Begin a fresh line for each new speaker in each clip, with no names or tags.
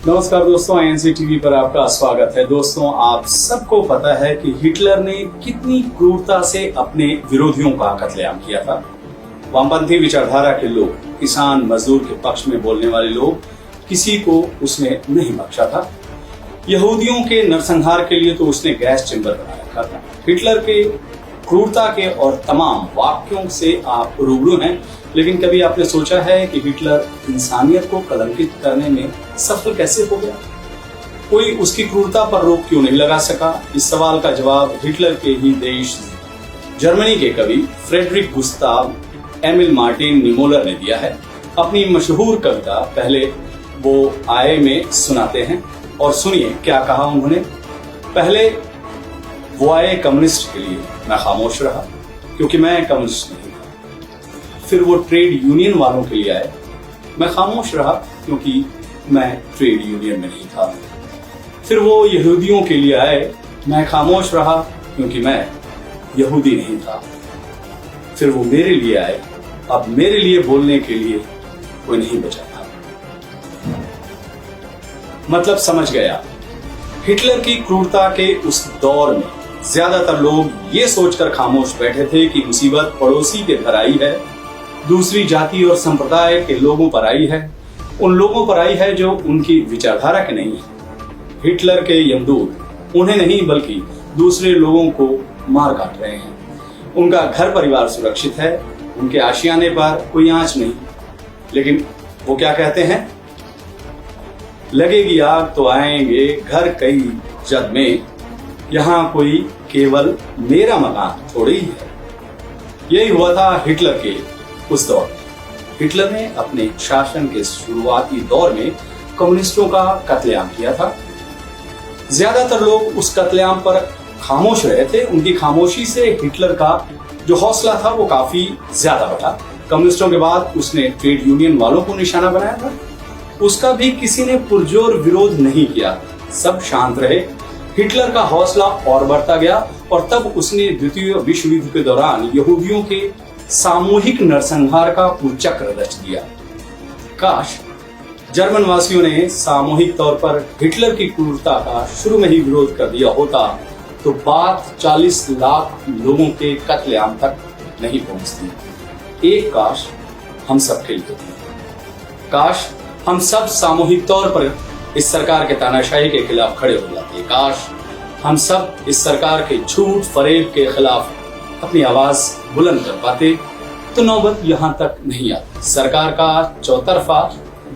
नमस्कार दोस्तों, INC TV पर आपका स्वागत है। दोस्तों, आप सबको पता है कि हिटलर ने कितनी क्रूरता से अपने विरोधियों का कत्लेआम किया था। वामपंथी विचारधारा के लोग, किसान मजदूर के पक्ष में बोलने वाले लोग, किसी को उसने नहीं बख्शा था। यहूदियों के नरसंहार के लिए तो उसने गैस चेंबर बना रखा था। हिटलर के क्रूरता के और तमाम वाक्यों से आप रूबरू हैं, लेकिन कभी आपने सोचा है कि हिटलर इंसानियत को कलंकित करने में सफल कैसे हो गया? कोई उसकी क्रूरता पर रोक क्यों नहीं लगा सका? इस सवाल का जवाब हिटलर के ही देश जर्मनी के कवि फ्रेडरिक गुस्ताव एमिल मार्टिन निमोलर ने दिया है। अपनी मशहूर कविता पहले वो आए में सुनाते हैं और सुनिए क्या कहा उन्होंने। पहले वो आए कम्युनिस्ट के लिए, मैं खामोश रहा क्योंकि मैं कम्युनिस्ट नहीं था। फिर वो ट्रेड यूनियन वालों के लिए आए, मैं खामोश रहा क्योंकि मैं ट्रेड यूनियन में नहीं था। फिर वो यहूदियों के लिए आए, मैं खामोश रहा क्योंकि मैं यहूदी नहीं था। फिर वो मेरे लिए आए, अब मेरे लिए बोलने के लिए कोई नहीं बचा था। मतलब समझ गया। हिटलर की क्रूरता के उस दौर में ज्यादातर लोग ये सोचकर खामोश बैठे थे कि मुसीबत पड़ोसी के घर आई है, दूसरी जाति और संप्रदाय के लोगों पर आई है, उन लोगों पर आई है जो उनकी विचारधारा के नहीं है। हिटलर के यमदूत उन्हें नहीं बल्कि दूसरे लोगों को मार काट रहे हैं। उनका घर परिवार सुरक्षित है, उनके आशियाने पर कोई आंच नहीं। लेकिन वो क्या कहते हैं? लगेगी आग तो आएंगे घर कई जद में, यहाँ कोई केवल मेरा मकान थोड़ी ही है। यही हुआ था हिटलर के उस दौर में। हिटलर ने अपने शासन के शुरुआती दौर में कम्युनिस्टों का कत्लेआम किया था। ज्यादातर लोग उस कत्लेआम पर खामोश रहे थे। उनकी खामोशी से हिटलर का जो हौसला था वो काफी ज्यादा बढ़ा। कम्युनिस्टों के बाद उसने ट्रेड यूनियन वालों को निशाना बनाया था। उसका भी किसी ने पुरजोर विरोध नहीं किया, सब शांत रहे। हिटलर का हौसला और बढ़ता गया और तब उसने द्वितीय विश्व युद्ध के दौरान यहूदियों के सामूहिक नरसंहार का कुचक्र रच दिया। काश जर्मन वासियों ने सामूहिक तौर पर हिटलर की क्रूरता का शुरू में ही विरोध कर दिया होता तो बात 40 लाख लोगों के कत्लेआम तक नहीं पहुंचती। एक काश हम सब के लिए, काश हम सब सामूहिक तौर पर इस सरकार के तानाशाही के खिलाफ खड़े हो जाते। काश हम सब इस सरकार के झूठ फरेब के खिलाफ अपनी आवाज बुलंद कर पाते तो नौबत यहाँ तक नहीं आती। सरकार का चौतरफा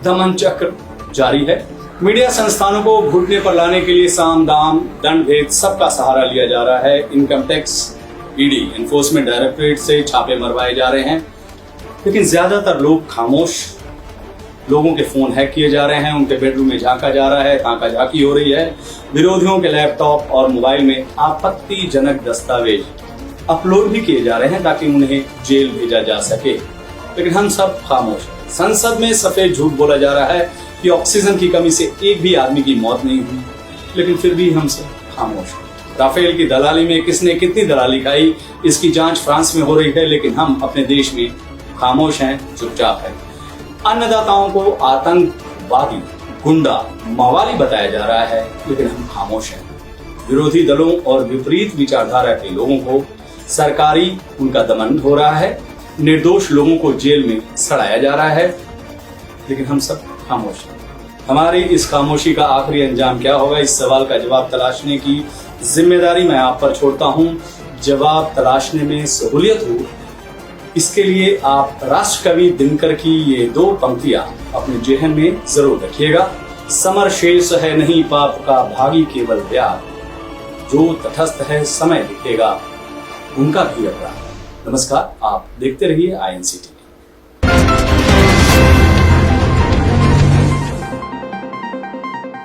दमन चक्र जारी है। मीडिया संस्थानों को घुटने पर लाने के लिए साम दाम दंड भेद सबका सहारा लिया जा रहा है। Income tax, ED, enforcement directorate से छापे मरवाए जा रहे हैं, लेकिन ज्यादातर लोग खामोश। लोगों के फोन हैक किए जा रहे हैं, उनके बेडरूम में झांका जा रहा है, ताका झाकी हो रही है। विरोधियों के लैपटॉप और मोबाइल में आपत्तिजनक दस्तावेज अपलोड भी किए जा रहे हैं ताकि उन्हें जेल भेजा जा सके। लेकिन हम सब खामोश हैं। संसद में सफेद झूठ बोला जा रहा है कि ऑक्सीजन की कमी से एक भी आदमी की मौत नहीं हुई, लेकिन फिर भी हम सब खामोश हैं। राफेल की दलाली में किसने कितनी दलाली खाई, इसकी जांच फ्रांस में हो रही है, लेकिन हम अपने देश में खामोश हैं, चुपचाप हैं। अन्नदाताओं को आतंकवादी, गुंडा, मवाली बताया जा रहा है, लेकिन हम खामोश हैं। विरोधी दलों और विपरीत विचारधारा के लोगों को सरकारी उनका दमन हो रहा है, निर्दोष लोगों को जेल में सड़ाया जा रहा है, लेकिन हम सब खामोश हैं। हमारी इस खामोशी का आखिरी अंजाम क्या होगा, इस सवाल का जवाब तलाशने की जिम्मेदारी मैं आप पर छोड़ता हूं। जवाब तलाशने में सहूलियत हो, इसके लिए आप राष्ट्रकवि दिनकर की ये 2 पंक्तियां अपने जेहन में जरूर रखिएगा। समर शेष है नहीं पाप का भागी केवल व्याप, जो तटस्थ है समय दिखेगा उनका भी अपराध। नमस्कार, आप देखते रहिए आईएनसी टीवी।